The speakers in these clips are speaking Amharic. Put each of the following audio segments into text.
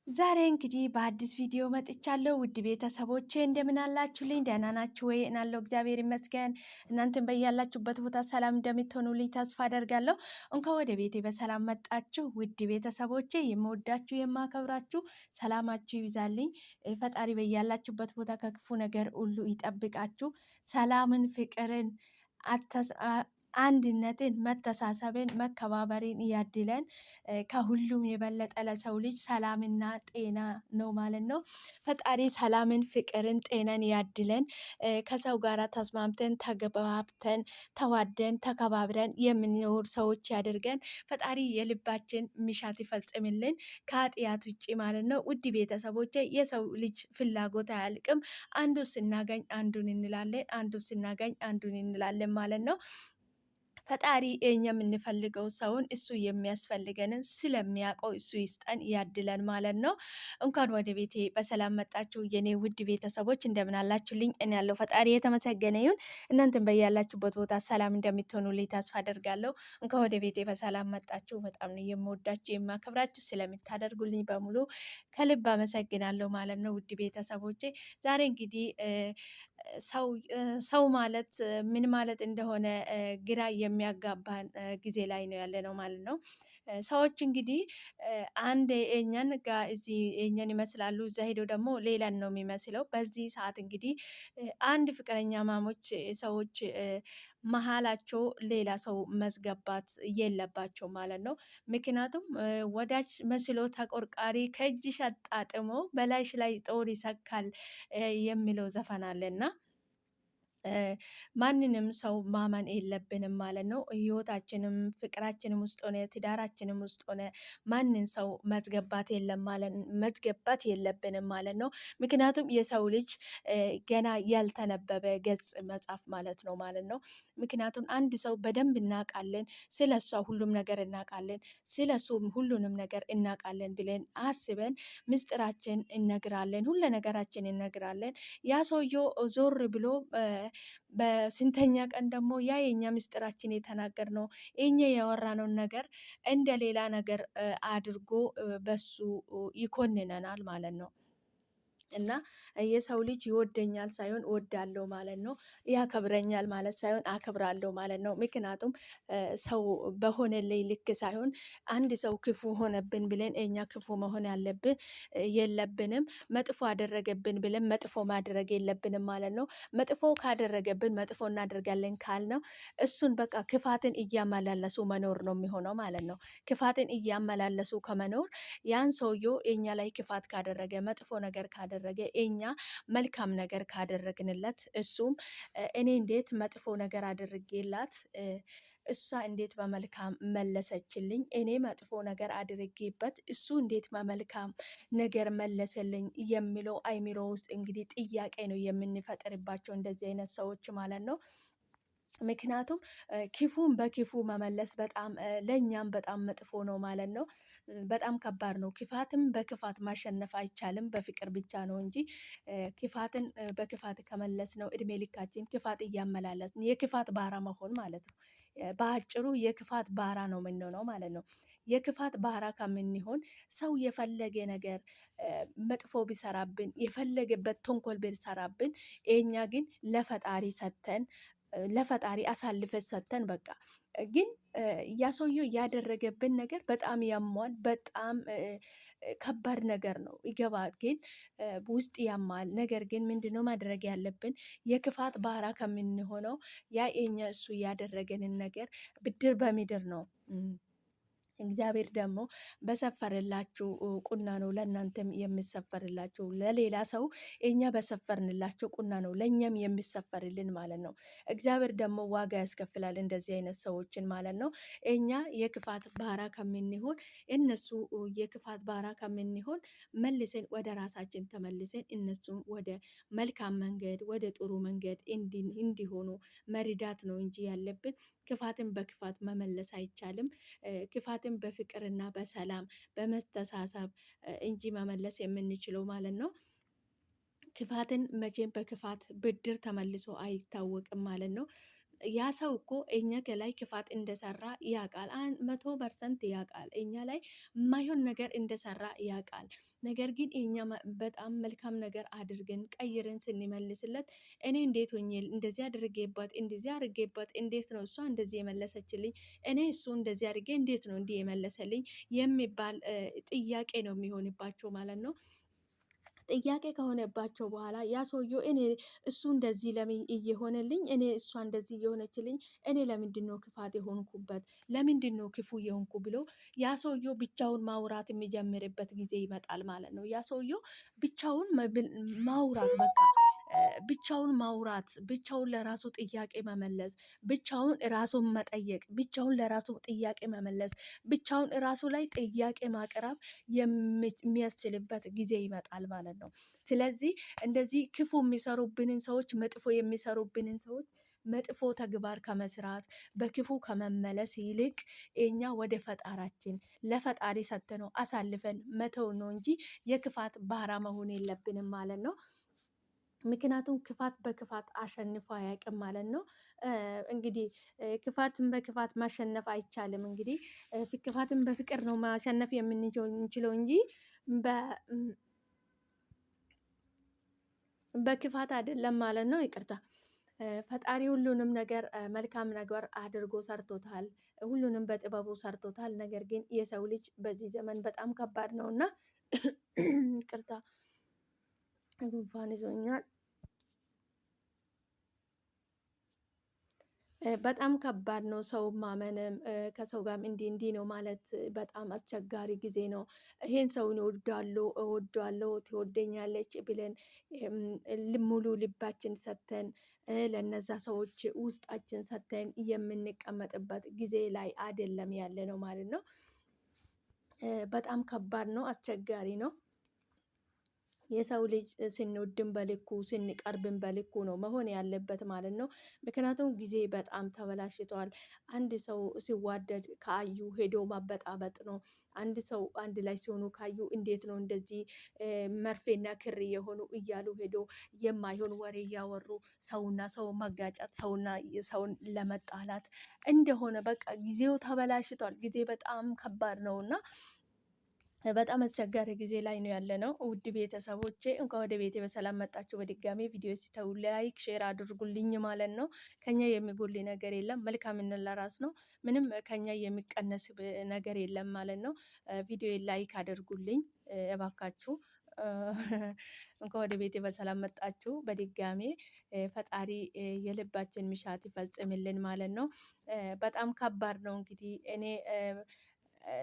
ዛሬ እንግዲህ በአዲስ ቪዲዮ መጥቻለሁ። ውድ ቤተሰቦቼ እንደምን አላችሁልኝ? ደህና ናችሁ ወይ? እናለው እግዚአብሔር ይመስገን። እናንተም በያላችሁበት ቦታ ሰላም እንደምትሆኑልኝ ተስፋ አደርጋለሁ። እንኳን ወደ ቤቴ በሰላም መጣችሁ። ውድ ቤተሰቦቼ የምወዳችሁ የማከብራችሁ፣ ሰላማችሁ ይብዛልኝ። ፈጣሪ በያላችሁበት ቦታ ከክፉ ነገር ሁሉ ይጠብቃችሁ። ሰላምን፣ ፍቅርን አንድነትን፣ መተሳሰብን፣ መከባበርን ያድለን። ከሁሉም የበለጠ ለሰው ልጅ ሰላምና ጤና ነው ማለት ነው። ፈጣሪ ሰላምን፣ ፍቅርን፣ ጤናን ያድለን። ከሰው ጋር ተስማምተን ተግባብተን ተዋደን ተከባብረን የምንኖር ሰዎች ያድርገን። ፈጣሪ የልባችን ምሻት ይፈጽምልን ከኃጢአት ውጭ ማለት ነው። ውድ ቤተሰቦቼ የሰው ልጅ ፍላጎት አያልቅም። አንዱ ስናገኝ አንዱን እንላለን፣ አንዱ ስናገኝ አንዱን እንላለን ማለት ነው። ፈጣሪ እኛ የምንፈልገው ሰውን እሱ የሚያስፈልገንን ስለሚያውቀው እሱ ይስጠን ያድለን ማለት ነው። እንኳን ወደ ቤቴ በሰላም መጣችሁ የኔ ውድ ቤተሰቦች፣ እንደምን አላችሁልኝ? እኔ ያለው ፈጣሪ የተመሰገነ ይሁን። እናንተም በያላችሁበት ቦታ ሰላም እንደምትሆኑልኝ ተስፋ አደርጋለሁ። እንኳን ወደ ቤቴ በሰላም መጣችሁ። በጣም ነው የምወዳችሁ የማከብራችሁ። ስለምታደርጉልኝ በሙሉ ከልብ አመሰግናለሁ ማለት ነው። ውድ ቤተሰቦቼ ዛሬ እንግዲህ ሰው ማለት ምን ማለት እንደሆነ ግራ የሚያጋባን ጊዜ ላይ ነው ያለ ነው ማለት ነው። ሰዎች እንግዲህ አንድ የኛን ጋር እዚህ የኛን ይመስላሉ፣ እዛ ሄደው ደግሞ ሌላን ነው የሚመስለው። በዚህ ሰዓት እንግዲህ አንድ ፍቅረኛ ማሞች ሰዎች መሀላቸው ሌላ ሰው መስገባት የለባቸው ማለት ነው። ምክንያቱም ወዳጅ መስሎ ተቆርቋሪ ከእጅሽ አጣጥሞ በላይሽ ላይ ጦር ይሰካል የሚለው ዘፈን አለና ማንንም ሰው ማመን የለብንም ማለት ነው። ህይወታችንም ፍቅራችንም ውስጥ ሆነ ትዳራችንም ውስጥ ሆነ ማንን ሰው መዝገባት የለብንም ማለት ነው። ምክንያቱም የሰው ልጅ ገና ያልተነበበ ገጽ መጽሐፍ ማለት ነው ማለት ነው። ምክንያቱም አንድ ሰው በደንብ እናውቃለን፣ ስለ እሷ ሁሉም ነገር እናውቃለን፣ ስለ እሱ ሁሉንም ነገር እናውቃለን ብለን አስበን ምስጢራችን እነግራለን፣ ሁሉ ነገራችን እነግራለን። ያ ሰውየው ዞር ብሎ በስንተኛ ቀን ደግሞ ያ የኛ ምስጢራችን የተናገርነው እኛ ያወራነውን ነገር እንደ ሌላ ነገር አድርጎ በሱ ይኮንነናል ማለት ነው። እና የሰው ልጅ ይወደኛል ሳይሆን እወዳለሁ ማለት ነው። ያከብረኛል ማለት ሳይሆን አከብራለሁ ማለት ነው። ምክንያቱም ሰው በሆነልኝ ልክ ሳይሆን አንድ ሰው ክፉ ሆነብን ብለን እኛ ክፉ መሆን ያለብን የለብንም። መጥፎ አደረገብን ብለን መጥፎ ማድረግ የለብንም ማለት ነው። መጥፎ ካደረገብን መጥፎ እናደርጋለን ካልነው እሱን በቃ ክፋትን እያመላለሱ መኖር ነው የሚሆነው ማለት ነው። ክፋትን እያመላለሱ ከመኖር ያን ሰውየው እኛ ላይ ክፋት ካደረገ መጥፎ ነገር ካደረገ እኛ መልካም ነገር ካደረግንለት እሱም እኔ እንዴት መጥፎ ነገር አድርጌላት እሷ እንዴት በመልካም መለሰችልኝ፣ እኔ መጥፎ ነገር አድርጌበት እሱ እንዴት በመልካም ነገር መለሰልኝ የሚለው አይምሮ ውስጥ እንግዲህ ጥያቄ ነው የምንፈጥርባቸው እንደዚህ አይነት ሰዎች ማለት ነው። ምክንያቱም ክፉን በክፉ መመለስ በጣም ለእኛም በጣም መጥፎ ነው ማለት ነው። በጣም ከባድ ነው። ክፋትም በክፋት ማሸነፍ አይቻልም፣ በፍቅር ብቻ ነው እንጂ ክፋትን በክፋት ከመለስ ነው እድሜ ልካችን ክፋት እያመላለስን የክፋት ባራ መሆን ማለት ነው። በአጭሩ የክፋት ባራ ነው የምንሆነው ማለት ነው። የክፋት ባራ ከምንሆን ሰው የፈለገ ነገር መጥፎ ቢሰራብን የፈለገበት ተንኮል ቢሰራብን እኛ ግን ለፈጣሪ ሰተን ለፈጣሪ አሳልፈን ሰተን በቃ ግን ያ ሰውዬው ያደረገብን ነገር በጣም ያሟል። በጣም ከባድ ነገር ነው ይገባል፣ ግን ውስጥ ያማል። ነገር ግን ምንድነው ማድረግ ያለብን? የክፋት ባራ ከምንሆነው ያ የኛ እሱ ያደረገንን ነገር ብድር በምድር ነው። እግዚአብሔር ደግሞ በሰፈርላችሁ ቁና ነው ለእናንተም የሚሰፈርላችሁ። ለሌላ ሰው እኛ በሰፈርንላቸው ቁና ነው ለእኛም የሚሰፈርልን ማለት ነው። እግዚአብሔር ደግሞ ዋጋ ያስከፍላል እንደዚህ አይነት ሰዎችን ማለት ነው። እኛ የክፋት ባራ ከምንሆን እነሱ የክፋት ባራ ከምንሆን መልሰን ወደ ራሳችን ተመልሰን እነሱም ወደ መልካም መንገድ ወደ ጥሩ መንገድ እንዲሆኑ መርዳት ነው እንጂ ያለብን ክፋትን በክፋት መመለስ አይቻልም። ክፋትን በፍቅርና በሰላም በመተሳሰብ እንጂ መመለስ የምንችለው ማለት ነው። ክፋትን መቼም በክፋት ብድር ተመልሶ አይታወቅም ማለት ነው። ያ ሰው እኮ እኛ ከላይ ክፋት እንደሰራ ያውቃል። 100% ያውቃል። እኛ ላይ የማይሆን ነገር እንደሰራ ያውቃል። ነገር ግን እኛ በጣም መልካም ነገር አድርገን ቀይረን ስንመልስለት እኔ እንዴት ሆኜ እንደዚህ አድርጌባት እንደዚህ አድርጌባት እንዴት ነው እሷ እንደዚህ የመለሰችልኝ? እኔ እሱ እንደዚህ አድርጌ እንዴት ነው እንዲህ የመለሰልኝ? የሚባል ጥያቄ ነው የሚሆንባቸው ማለት ነው። ጥያቄ ከሆነባቸው በኋላ ያ ሰውዬው እኔ እሱ እንደዚህ ለምን እየሆነልኝ እኔ እሷ እንደዚህ እየሆነችልኝ እኔ ለምንድን ነው ክፋት የሆንኩበት? ለምንድን ነው ክፉ የሆንኩ ብሎ ያ ሰውዬው ብቻውን ማውራት የሚጀምርበት ጊዜ ይመጣል ማለት ነው። ያ ሰውዬው ብቻውን ማውራት በቃ ብቻውን ማውራት፣ ብቻውን ለራሱ ጥያቄ መመለስ፣ ብቻውን ራሱን መጠየቅ፣ ብቻውን ለራሱ ጥያቄ መመለስ፣ ብቻውን ራሱ ላይ ጥያቄ ማቅረብ የሚያስችልበት ጊዜ ይመጣል ማለት ነው። ስለዚህ እንደዚህ ክፉ የሚሰሩብንን ሰዎች፣ መጥፎ የሚሰሩብንን ሰዎች መጥፎ ተግባር ከመስራት በክፉ ከመመለስ ይልቅ እኛ ወደ ፈጣራችን ለፈጣሪ ሰጥተነው አሳልፈን መተው ነው እንጂ የክፋት ባህራ መሆን የለብንም ማለት ነው። ምክንያቱም ክፋት በክፋት አሸንፎ አያውቅም ማለት ነው። እንግዲህ ክፋትን በክፋት ማሸነፍ አይቻልም። እንግዲህ ክፋትን በፍቅር ነው ማሸነፍ የምንችለው እንጂ በክፋት አይደለም ማለት ነው። ይቅርታ። ፈጣሪ ሁሉንም ነገር መልካም ነገር አድርጎ ሰርቶታል። ሁሉንም በጥበቡ ሰርቶታል። ነገር ግን የሰው ልጅ በዚህ ዘመን በጣም ከባድ ነው እና ይቅርታ ጉንፋን ይዞኛል። በጣም ከባድ ነው። ሰው ማመንም ከሰው ጋር እንዲህ እንዲህ ነው ማለት በጣም አስቸጋሪ ጊዜ ነው። ይሄን ሰውን እወዳለሁ ትወደኛለች ብለን ሙሉ ልባችን ሰጥተን ለነዛ ሰዎች ውስጣችን ሰጥተን የምንቀመጥበት ጊዜ ላይ አይደለም ያለ ነው ማለት ነው። በጣም ከባድ ነው፣ አስቸጋሪ ነው። የሰው ልጅ ስንወድም በልኩ ስንቀርብም በልኩ ነው መሆን ያለበት ማለት ነው። ምክንያቱም ጊዜ በጣም ተበላሽቷል። አንድ ሰው ሲዋደድ ካዩ ሄዶ ማበጣበጥ ነው። አንድ ሰው አንድ ላይ ሲሆኑ ካዩ እንዴት ነው እንደዚህ መርፌና ክር የሆኑ እያሉ ሄዶ የማይሆን ወሬ እያወሩ ሰውና ሰው መጋጨት፣ ሰውና ሰውን ለመጣላት እንደሆነ በቃ ጊዜው ተበላሽቷል። ጊዜ በጣም ከባድ ነውና በጣም አስቸጋሪ ጊዜ ላይ ነው ያለነው። ውድ ቤተሰቦቼ እንኳን ወደ ቤቴ በሰላም መጣችሁ። በድጋሚ ቪዲዮ ሲተው ላይክ ሼር አድርጉልኝ ማለት ነው። ከኛ የሚጎል ነገር የለም። መልካምነት ለራስ ነው። ምንም ከኛ የሚቀነስ ነገር የለም ማለት ነው። ቪዲዮ ላይክ አድርጉልኝ እባካችሁ። እንኳን ወደ ቤቴ በሰላም መጣችሁ። በድጋሜ ፈጣሪ የልባችን ምሻት ይፈጽምልን ማለት ነው። በጣም ከባድ ነው እንግዲህ እኔ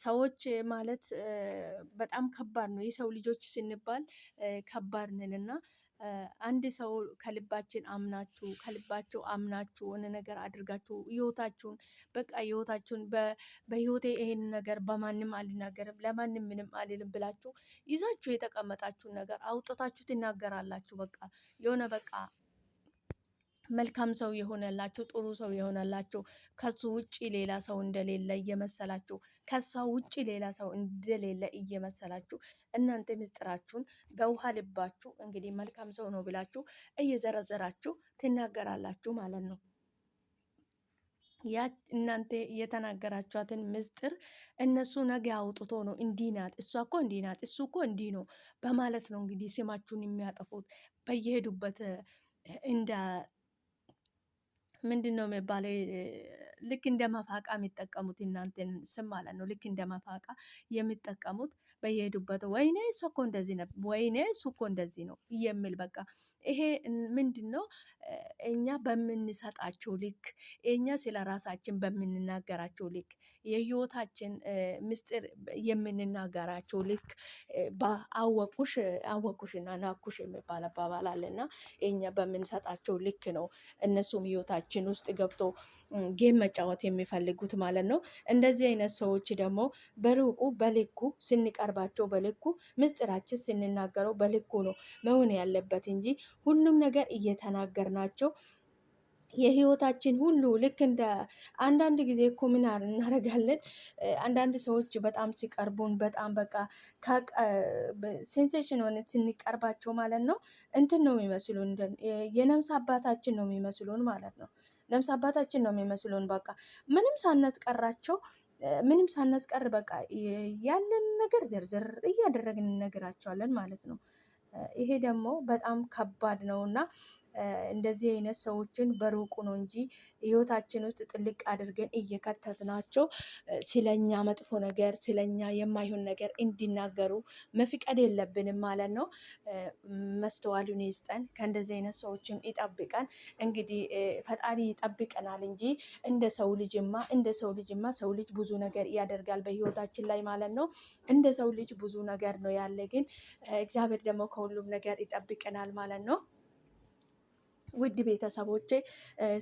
ሰዎች ማለት በጣም ከባድ ነው። የሰው ልጆች ስንባል ከባድ ነን እና አንድ ሰው ከልባችን አምናችሁ ከልባችሁ አምናችሁ የሆነ ነገር አድርጋችሁ ህይወታችሁን በቃ ህይወታችሁን በህይወቴ ይሄን ነገር በማንም አልናገርም ለማንም ምንም አልልም ብላችሁ ይዛችሁ የተቀመጣችሁን ነገር አውጥታችሁ ትናገራላችሁ። በቃ የሆነ በቃ መልካም ሰው የሆነላችሁ ጥሩ ሰው የሆነላችሁ ከሱ ውጪ ሌላ ሰው እንደሌለ እየመሰላችሁ ከሷ ውጪ ሌላ ሰው እንደሌለ እየመሰላችሁ እናንተ ምስጢራችሁን በውሃ ልባችሁ እንግዲህ መልካም ሰው ነው ብላችሁ እየዘረዘራችሁ ትናገራላችሁ ማለት ነው። ያ እናንተ የተናገራችኋትን ምስጢር እነሱ ነገ አውጥቶ ነው እንዲህ ናት፣ እሷ እኮ እንዲህ ናት፣ እሱ እኮ እንዲህ ነው በማለት ነው እንግዲህ ስማችሁን የሚያጠፉት በየሄዱበት እንደ ምንድን ነው የሚባለው? ልክ እንደ መፋቃ የሚጠቀሙት እናንተን ስም ማለት ነው። ልክ እንደ መፋቃ የሚጠቀሙት በየሄዱበት ወይኔ እሱ እኮ እንደዚህ ነው፣ ወይኔ እሱ እኮ እንደዚህ ነው የሚል በቃ ይሄ ምንድን ነው? እኛ በምንሰጣቸው ልክ እኛ ስለ ራሳችን በምንናገራቸው ልክ የህይወታችን ምስጢር የምንናገራቸው ልክ አወቁሽና ናኩሽ የሚባል አባባል አለና እኛ በምንሰጣቸው ልክ ነው እነሱም ህይወታችን ውስጥ ገብቶ ጌም መጫወት የሚፈልጉት ማለት ነው። እንደዚህ አይነት ሰዎች ደግሞ በሩቁ በልኩ ስንቀርባቸው በልኩ ምስጢራችን ስንናገረው በልኩ ነው መሆን ያለበት እንጂ ሁሉም ነገር እየተናገርናቸው የህይወታችን ሁሉ ልክ እንደ አንዳንድ ጊዜ እኮ ምን እናደርጋለን? አንዳንድ ሰዎች በጣም ሲቀርቡን በጣም በቃ ሴንሴሽን ሆነ ስንቀርባቸው ማለት ነው እንትን ነው የሚመስሉን የነፍስ አባታችን ነው የሚመስሉን ማለት ነው። ነፍስ አባታችን ነው የሚመስሉን። በቃ ምንም ሳናስቀራቸው ምንም ሳናስቀር በቃ ያለን ነገር ዝርዝር እያደረግን እነግራቸዋለን ማለት ነው። ይሄ ደግሞ በጣም ከባድ ነው እና እንደዚህ አይነት ሰዎችን በሩቁ ነው እንጂ ህይወታችን ውስጥ ጥልቅ አድርገን እየከተትናቸው ስለኛ መጥፎ ነገር ስለኛ የማይሆን ነገር እንዲናገሩ መፍቀድ የለብንም ማለት ነው። መስተዋሉን ይስጠን፣ ከእንደዚህ አይነት ሰዎችም ይጠብቀን። እንግዲህ ፈጣሪ ይጠብቀናል እንጂ እንደ ሰው ልጅ ብዙ ነገር ያደርጋል በህይወታችን ላይ ማለት ነው። እንደ ሰው ልጅ ብዙ ነገር ነው ያለ፣ ግን እግዚአብሔር ደግሞ ከሁሉም ነገር ይጠብቀናል ማለት ነው። ውድ ቤተሰቦቼ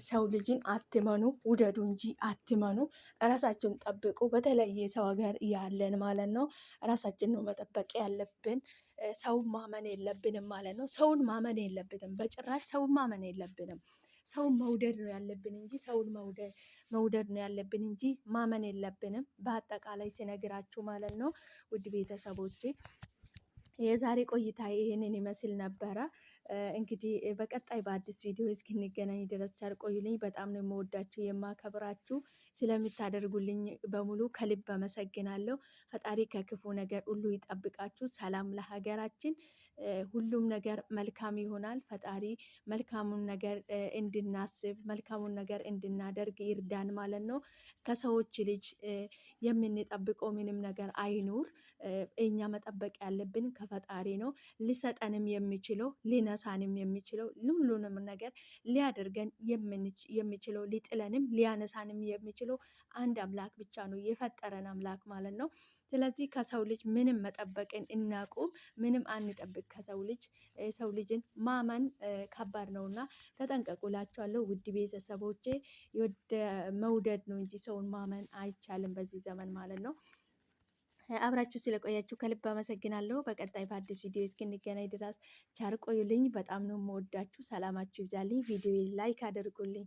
ሰው ልጅን አትመኑ፣ ውደዱ እንጂ አትመኑ። ራሳችሁን ጠብቁ። በተለይ ሰው ሀገር ያለን ማለት ነው ራሳችን ነው መጠበቅ ያለብን። ሰውን ማመን የለብንም ማለት ነው። ሰውን ማመን የለብንም በጭራሽ። ሰውን ማመን የለብንም። ሰውን መውደድ ነው ያለብን እንጂ ሰውን መውደድ ነው ያለብን እንጂ ማመን የለብንም። በአጠቃላይ ሲነግራችሁ ማለት ነው ውድ ቤተሰቦቼ የዛሬ ቆይታ ይህንን ይመስል ነበረ። እንግዲህ በቀጣይ በአዲስ ቪዲዮ እስክንገናኝ ድረስ ቸር ቆዩልኝ። በጣም ነው የምወዳችሁ የማከብራችሁ። ስለምታደርጉልኝ በሙሉ ከልብ አመሰግናለሁ። ፈጣሪ ከክፉ ነገር ሁሉ ይጠብቃችሁ። ሰላም ለሀገራችን። ሁሉም ነገር መልካም ይሆናል። ፈጣሪ መልካሙን ነገር እንድናስብ መልካሙን ነገር እንድናደርግ ይርዳን ማለት ነው። ከሰዎች ልጅ የምንጠብቀው ምንም ነገር አይኑር። እኛ መጠበቅ ያለብን ከፈጣሪ ነው። ሊሰጠንም የሚችለው ሊነሳንም የሚችለው ሁሉንም ነገር ሊያደርገን የሚችለው ሊጥለንም ሊያነሳንም የሚችለው አንድ አምላክ ብቻ ነው፣ የፈጠረን አምላክ ማለት ነው። ስለዚህ ከሰው ልጅ ምንም መጠበቅን እናቁም። ምንም አንጠብቅ ከሰው ልጅ። ሰው ልጅን ማመን ከባድ ነውና ተጠንቀቁላችኋለሁ ውድ ቤተሰቦቼ። መውደድ ነው እንጂ ሰውን ማመን አይቻልም በዚህ ዘመን ማለት ነው። አብራችሁ ስለቆያችሁ ከልብ አመሰግናለሁ። በቀጣይ በአዲስ ቪዲዮ እስክንገናኝ ድረስ ቸር ቆዩልኝ። በጣም ነው የምወዳችሁ። ሰላማችሁ ይብዛልኝ። ቪዲዮ ላይክ አድርጉልኝ።